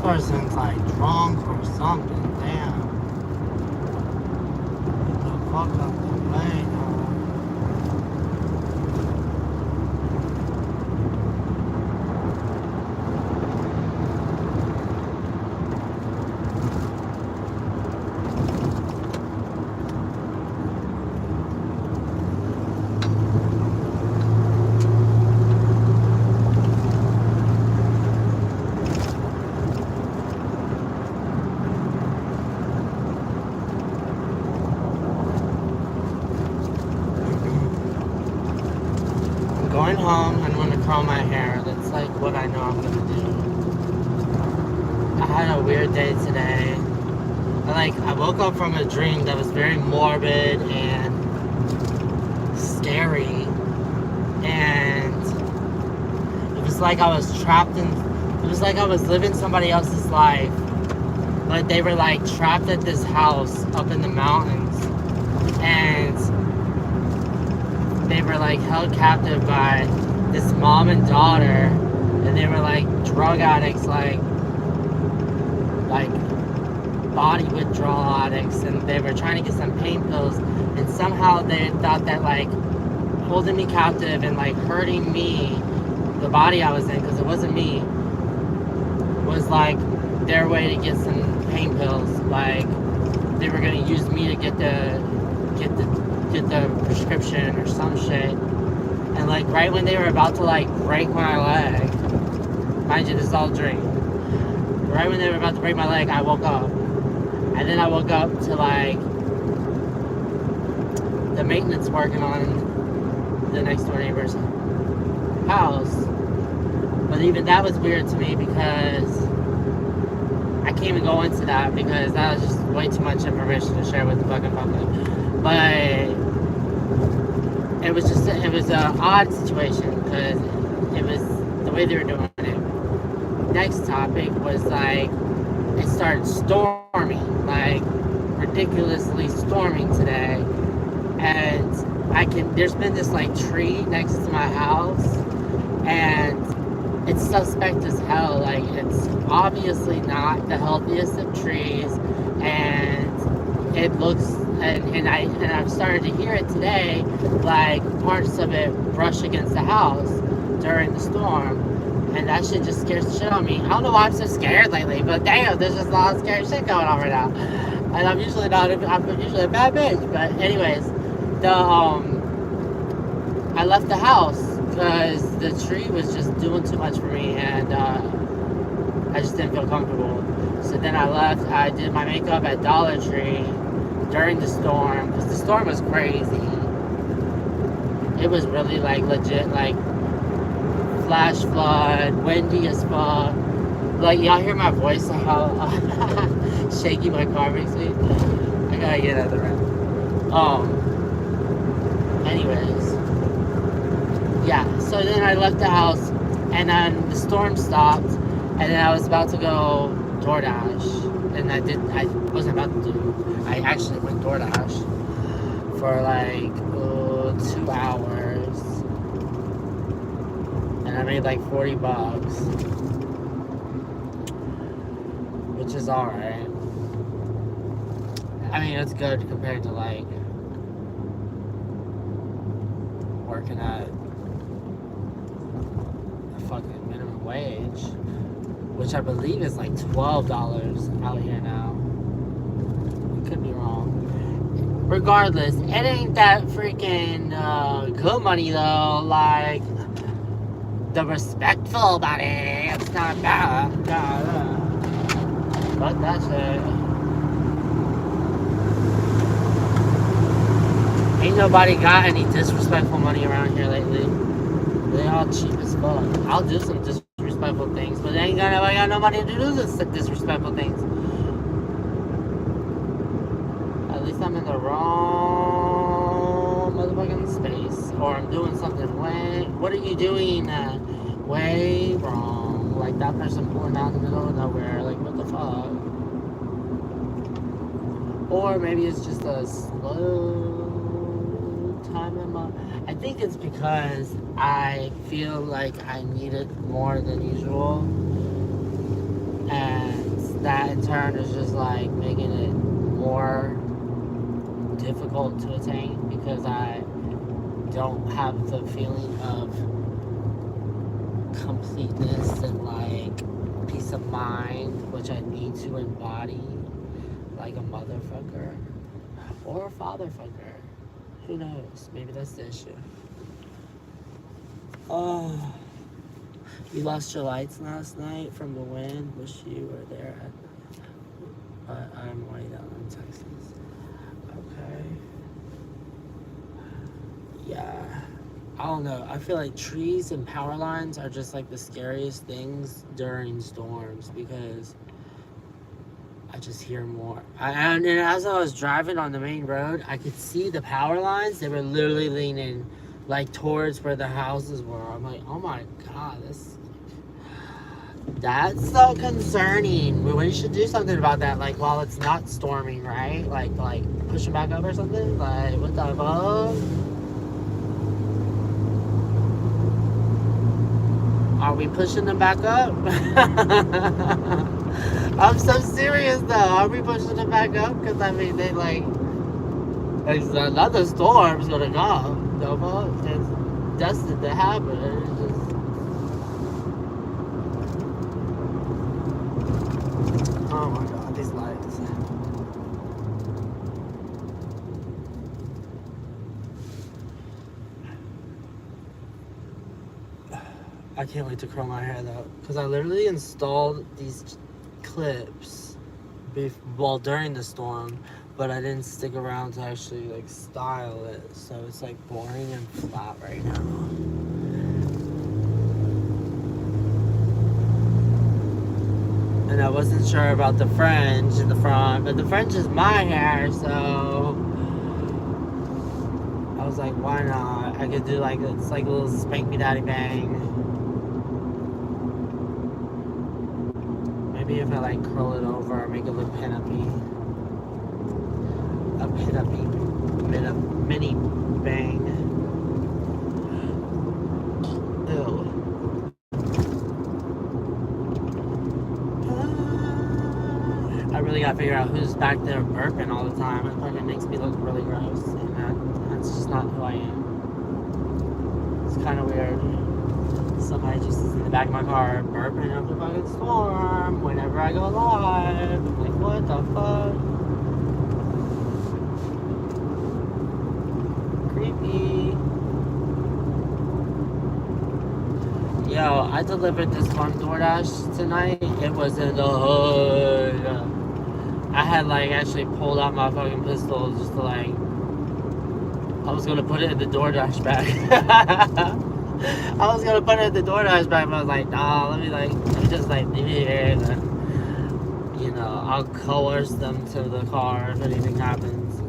person's like drunk or something. Damn. Get the fuck out the way, dog. I'm going home. I'm gonna curl my hair. That's like what I know I'm gonna do. I had a weird day today. I woke up from a dream that was very morbid and scary, and it was like I was trapped in. It was like I was living somebody else's life. Like they were like trapped at this house up in the mountains, and they were like held captive by this mom and daughter, and they were like drug addicts, like body withdrawal addicts, and they were trying to get some pain pills, and somehow they thought that like holding me captive and like hurting me, the body I was in, because it wasn't me, was like their way to get some pain pills. Like they were gonna use me to get the prescription or some shit. And like right when they were about to like break my leg, mind you, this is all a dream. Right when they were about to break my leg, I woke up. And then I woke up to like the maintenance working on the next door neighbor's house. But even that was weird to me because I can't even go into that because that was just way too much information to share with the fucking public. But it was an odd situation because it was the way they were doing it. Next topic was like it started storming, like ridiculously storming today, and there's been this like tree next to my house, and it's suspect as hell. Like it's obviously not the healthiest of trees, and it looks and I've started to hear it today, like parts of it brush against the house during the storm. And that shit just scares the shit out of me. I don't know why I'm so scared lately, but damn, there's just a lot of scary shit going on right now. And I'm usually a bad bitch. But anyways, I left the house because the tree was just doing too much for me, and I just didn't feel comfortable. So then I left. I did my makeup at Dollar Tree during the storm because the storm was crazy. It was really like legit, like flash flood, windy as fuck. Like y'all hear my voice, how shaky my car makes me. I gotta get out of the room. Anyways, yeah. So then I left the house, and then the storm stopped, and then I was about to go DoorDash, and I wasn't about to do. I actually went DoorDash for like 2 hours. And I made like $40, which is alright. I mean, it's good compared to like working at a fucking minimum wage, which I believe is like $12 out here now. I could be wrong. Regardless, it ain't that freaking good money though. Like, the respectful money, it's not bad. But that's it. Ain't nobody got any disrespectful money around here lately. They all cheap as fuck. I'll do some disrespectful things, but they ain't got no money to do this disrespectful things. At least I'm in the wrong motherfucking space, or I'm doing something way. What are you doing? Way wrong. Like that person pulling out in the middle of nowhere. Like what the fuck? Or maybe it's just a slow time in my. I think it's because I feel like I need it more than usual, and that in turn is just like making it more difficult to attain because I don't have the feeling of completeness and like peace of mind, which I need to embody like a motherfucker or a fatherfucker. Who knows? Maybe that's the issue. Oh, you lost your lights last night from the wind. Wish you were there at night. But I'm way down in Texas. Okay. Yeah. I don't know. I feel like trees and power lines are just like the scariest things during storms because I just hear more. And as I was driving on the main road, I could see the power lines. They were literally leaning like towards where the houses were. I'm like, oh my God, that's so concerning. We should do something about that, like while it's not storming, right? Like push them back up or something. Like what the fuck? Are we pushing them back up? I'm so serious though. Are we pushing them back up? Because I mean, they like another storm's gonna come. The fuck? It's destined to happen. It's just, oh my God, these lights. I can't wait to curl my hair though, because I literally installed these clips during the storm, but I didn't stick around to actually like style it, so it's like boring and flat right now. And I wasn't sure about the fringe in the front, but the fringe is my hair, so I was like, why not? I could do like, it's like a little spank me daddy bang. Maybe if I like curl it over, make it look pin-up-y. A pin-up-y mini bang. Ew. I really gotta figure out who's back there burping all the time. It fucking makes me look really gross, and that's just not who I am. It's kind of weird. Somebody just is in the back of my car burping up the fucking storm whenever I go live. I'm like, what the fuck? Creepy. Yo, I delivered this one DoorDash tonight. It was in the hood. I had like actually pulled out my fucking pistol just to like, I was gonna put it in the DoorDash bag. I was gonna put it in the DoorDash bag, but I was like, nah, let me just like leave it here and you know, I'll coerce them to the car if anything happens.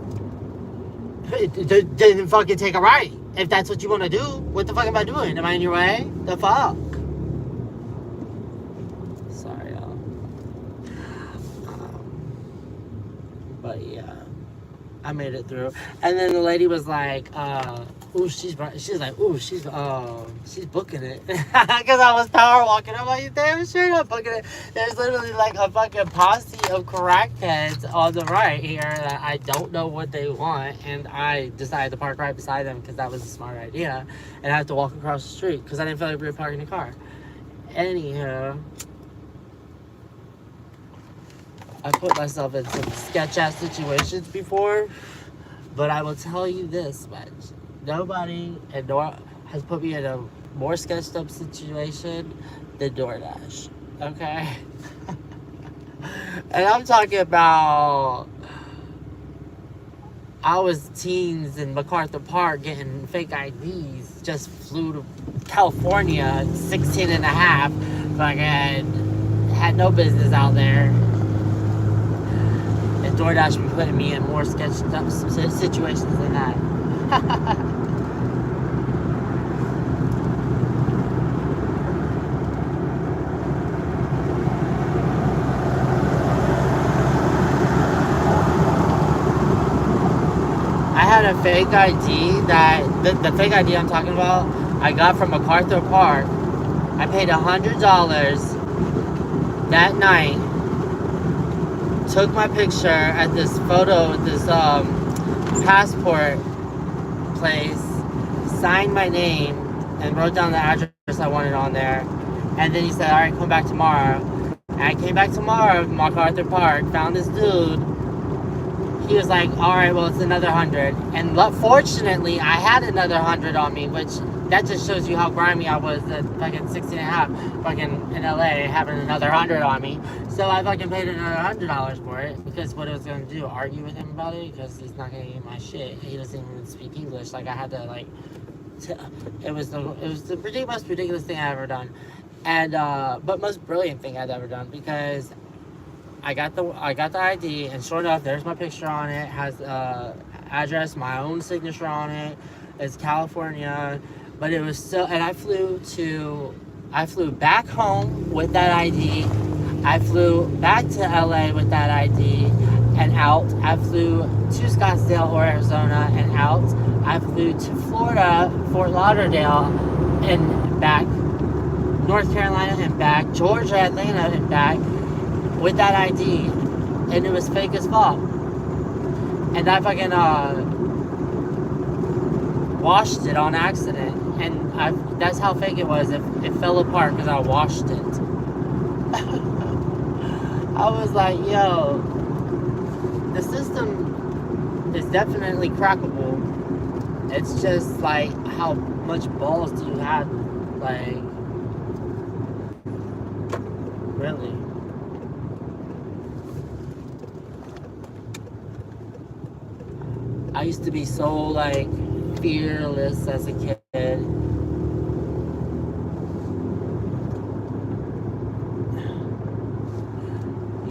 Didn't fucking take a right. If that's what you want to do, what the fuck am I doing? Am I in your way? The fuck? Sorry, y'all. But yeah, I made it through. And then the lady was like, ooh, she's booking it. Because I was power walking. I'm like, damn straight up booking it. There's literally like a fucking posse of crackheads on the right here that I don't know what they want. And I decided to park right beside them because that was a smart idea. And I have to walk across the street because I didn't feel like we were parking the car. Anyhow, I put myself in some sketch-ass situations before. But I will tell you this much. Nobody has put me in a more sketched up situation than DoorDash. Okay? And I'm talking about, I was teens in MacArthur Park getting fake IDs. Just flew to California, 16 and a half. Fucking had no business out there. And DoorDash been putting me in more sketched up situations than that. I had a fake ID that, the fake ID I'm talking about, I got from MacArthur Park. I paid $100 that night took my picture at this passport place, signed my name, and wrote down the address I wanted on there. And then he said, all right, come back tomorrow. And I came back tomorrow, MacArthur Park, found this dude. He was like, all right, well, it's another 100. And fortunately, I had another 100 on me, which that just shows you how grimy I was at fucking 16 and a half, fucking in LA, having another 100 on me. So I fucking paid another $100 for it, because what I was going to do, argue with him about it, because he's not going to get my shit. He doesn't even speak English. Like, I had to, like, it was the most ridiculous thing I've ever done. And, but most brilliant thing I've ever done, because I got the ID, and sure enough, there's my picture on it. Has address, my own signature on it. It's California, but it was still. And I flew back home with that ID. I flew back to LA with that ID and out. I flew to Scottsdale, Arizona, and out. I flew to Florida, Fort Lauderdale, and back. North Carolina and back. Georgia, Atlanta, and back. With that ID, and it was fake as fuck. And I fucking washed it on accident, and that's how fake it was. It fell apart because I washed it. I was like, yo, the system is definitely crackable. It's just like, how much balls do you have? Like, really? I used to be so, like, fearless as a kid.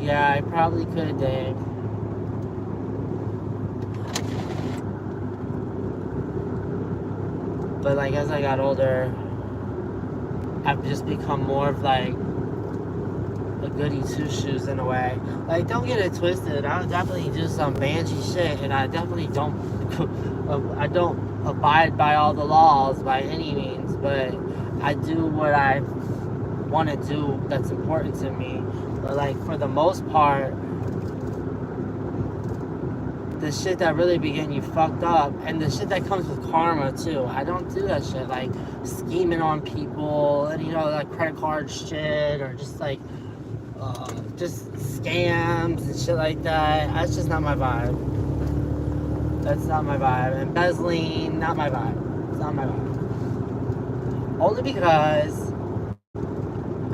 Yeah, I probably could, Dave. But, like, as I got older, I've just become more of, like, a goody two-shoes in a way. Like, don't get it twisted. I'll definitely do some banshee shit, and I definitely don't I don't abide by all the laws by any means, but I do what I want to do that's important to me. But, like, for the most part, the shit that really be getting you fucked up, and the shit that comes with karma too. I don't do that shit, like scheming on people, and, you know, like credit card shit, or just like just scams and shit like that. That's just not my vibe. That's not my vibe. Embezzling, not my vibe. It's not my vibe. Only because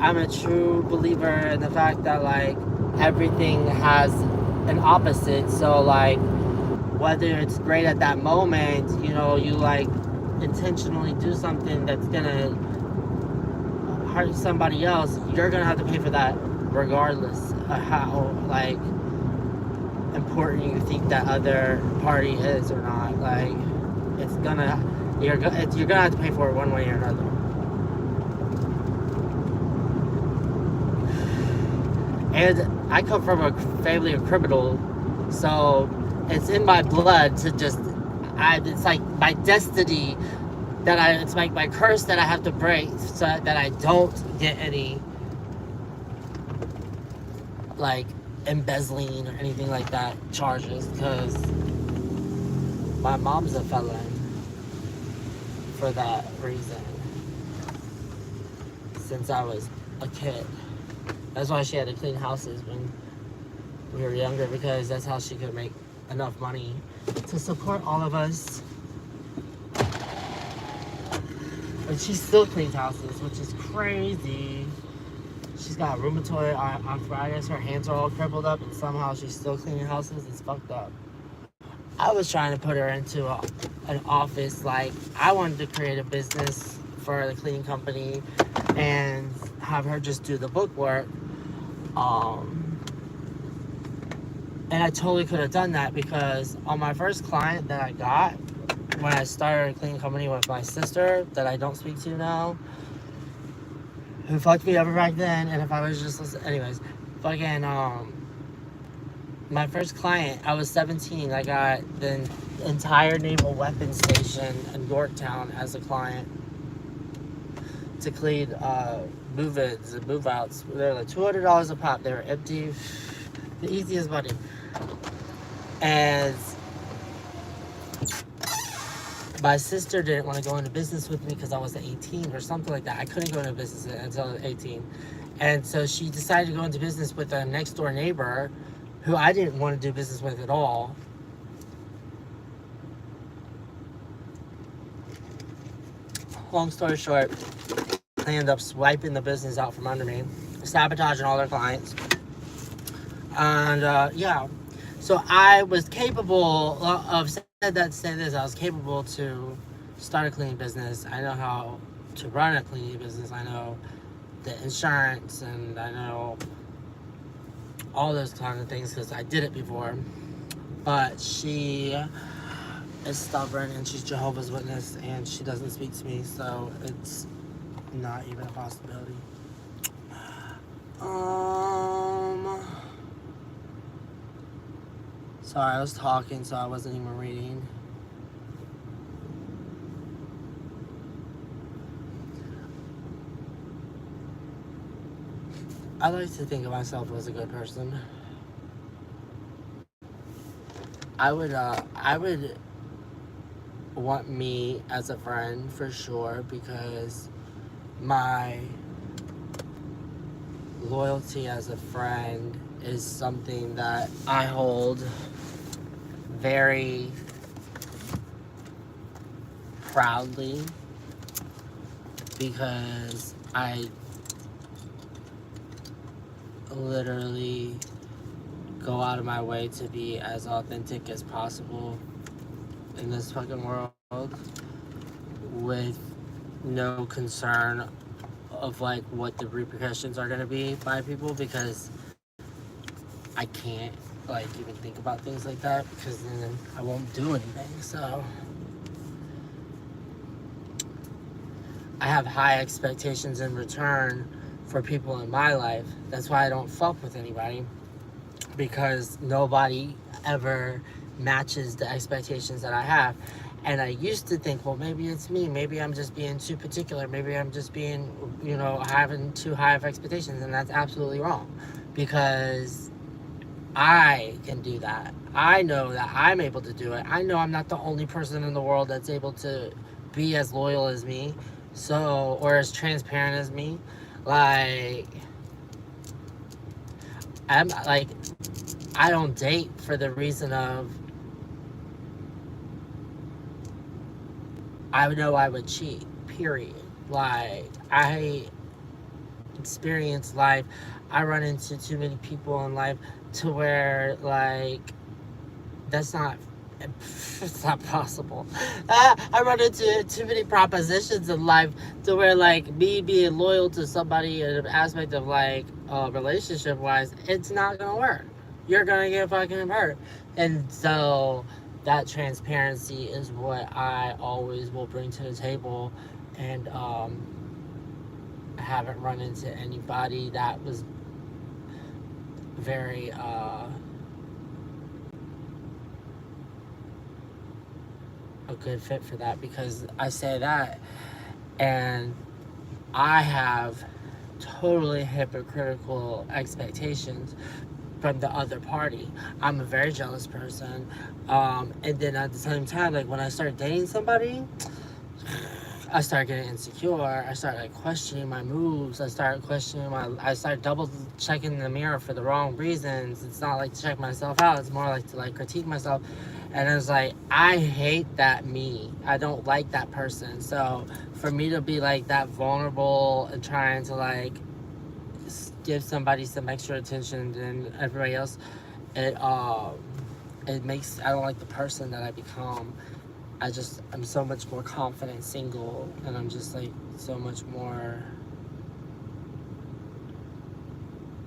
I'm a true believer in the fact that, like, everything has an opposite. So, like, whether it's great at that moment, you know, you, like, intentionally do something that's gonna hurt somebody else, you're gonna have to pay for that regardless of how, like, important you think that other party is or not. Like, you're gonna have to pay for it one way or another. And I come from a family of criminals, so it's in my blood to just, it's like my destiny that it's like my curse that I have to break so that I don't get any, like, embezzling or anything like that charges, because my mom's a felon for that reason since I was a kid. That's why she had to clean houses when we were younger, because that's how she could make enough money to support all of us. But she still cleans houses, which is crazy. She's got rheumatoid arthritis, her hands are all crippled up, and somehow she's still cleaning houses. It's fucked up. I was trying to put her into an office. Like, I wanted to create a business for the cleaning company and have her just do the book work. And I totally could have done that, because on my first client that I got, when I started a cleaning company with my sister that I don't speak to now, who fucked me over back then, and if I was just listening, anyways, fucking, my first client, I was 17, I got the entire naval weapons station in Yorktown as a client to clean move-ins and move-outs. They were like $200 a pop. They were empty. The easiest money. And my sister didn't want to go into business with me because I was 18 or something like that. I couldn't go into business until I was 18. And so she decided to go into business with a next door neighbor who I didn't want to do business with at all. Long story short, they end up swiping the business out from under me, sabotaging all their clients. And yeah, so I was capable of, I was capable to start a cleaning business. I know how to run a cleaning business. I know the insurance, and I know all those kind of things because I did it before. But she is stubborn, and she's Jehovah's Witness, and she doesn't speak to me, so it's not even a possibility. Sorry, I was talking, so I wasn't even reading. I like to think of myself as a good person. I would want me as a friend for sure, because my loyalty as a friend is something that I hold very proudly, because I literally go out of my way to be as authentic as possible in this fucking world, with no concern of like what the repercussions are going to be by people, because I can't like even think about things like that, because then I won't do anything. So I have high expectations in return for people in my life. That's why I don't fuck with anybody, because nobody ever matches the expectations that I have. And I used to think, well, maybe it's me. Maybe I'm just being too particular. Maybe I'm just being, having too high of expectations. And that's absolutely wrong, because I can do that. I know that I'm able to do it. I know I'm not the only person in the world that's able to be as loyal as me, or as transparent as me. Like, I don't date for the reason of, I know I would cheat, period. Like, I experience life. I run into too many people in life to where, like, that's not, it's not possible. I run into too many propositions in life to where, like, me being loyal to somebody in an aspect of, like, relationship wise, it's not gonna work. You're gonna get fucking hurt. And so that transparency is what I always will bring to the table. And I haven't run into anybody that was very a good fit for that, because I say that and I have totally hypocritical expectations from the other party. I'm a very jealous person, and then at the same time, like, when I start dating somebody, I start getting insecure. I start like questioning my moves. I start double checking the mirror for the wrong reasons. It's not like to check myself out. It's more like to like critique myself. And it's like, I hate that me. I don't like that person. So for me to be like that vulnerable and trying to like give somebody some extra attention than everybody else, it makes, I don't like the person that I become. I'm so much more confident single, and I'm just like so much more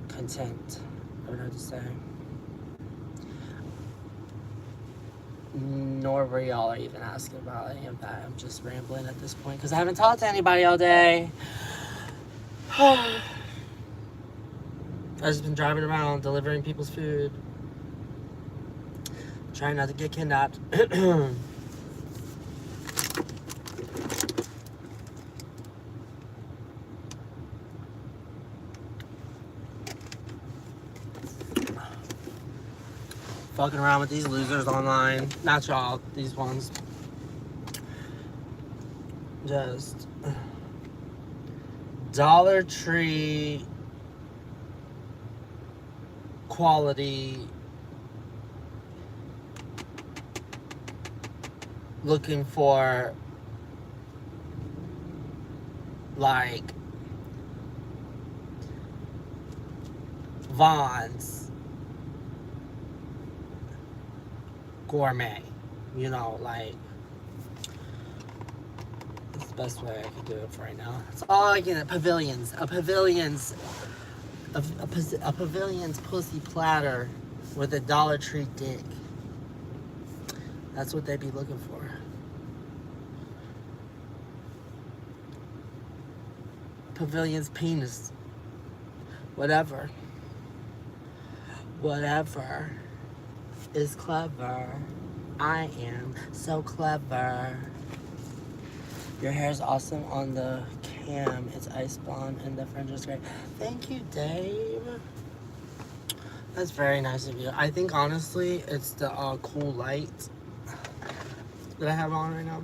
content, I would have to say. Nor were y'all are even asking about any of that. I'm just rambling at this point because I haven't talked to anybody all day. I've just been driving around delivering people's food, trying not to get kidnapped. fucking around with these losers online. Not y'all, these ones. Just Dollar Tree quality, looking for like Vaughn's gourmet, you know, like, that's the best way I can do it for right now. It's all I can. Pavilion's pussy platter with a Dollar Tree dick. That's what they be looking for. Pavilion's penis. Whatever is clever. I am so clever. Your hair is awesome on the cam. It's ice blonde and the fringe is great. Thank you, Dave. That's very nice of you. I think honestly it's the cool light that I have on right now.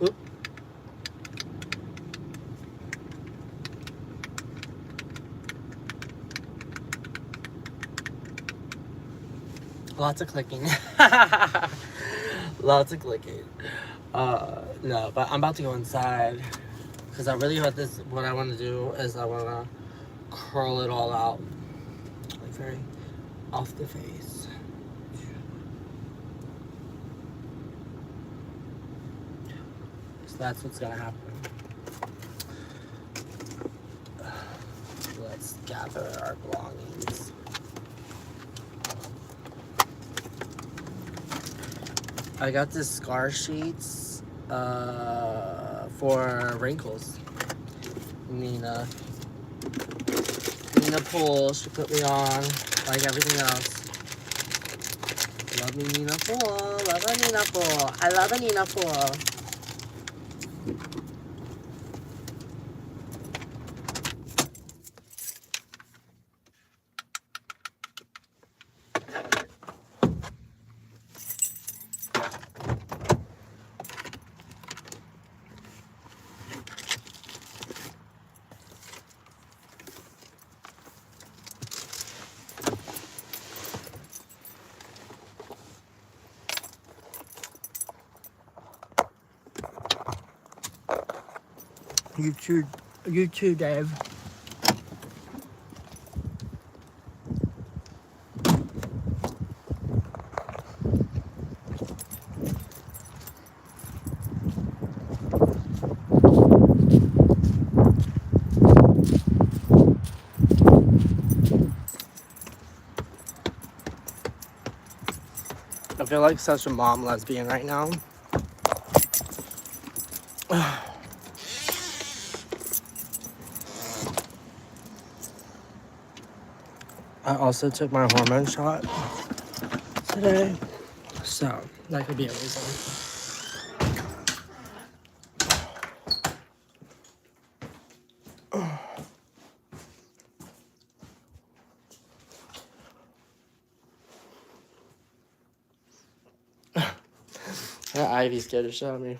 Oop. Lots of clicking. Lots of clicking. No, but I'm about to go inside because I really want this. What I want to do is I want to curl it all out, like very off the face. So that's what's gonna happen. Let's gather our belongings. I got this scar sheets for wrinkles. Nina Pool, she put me on like everything else. Love me Nina Pool, love a Nina Pool. I love a Nina Pool. You too, Dave. I feel like such a mom lesbian right now. I also took my hormone shot today, so that could be a reason. Ivy's scared to show me.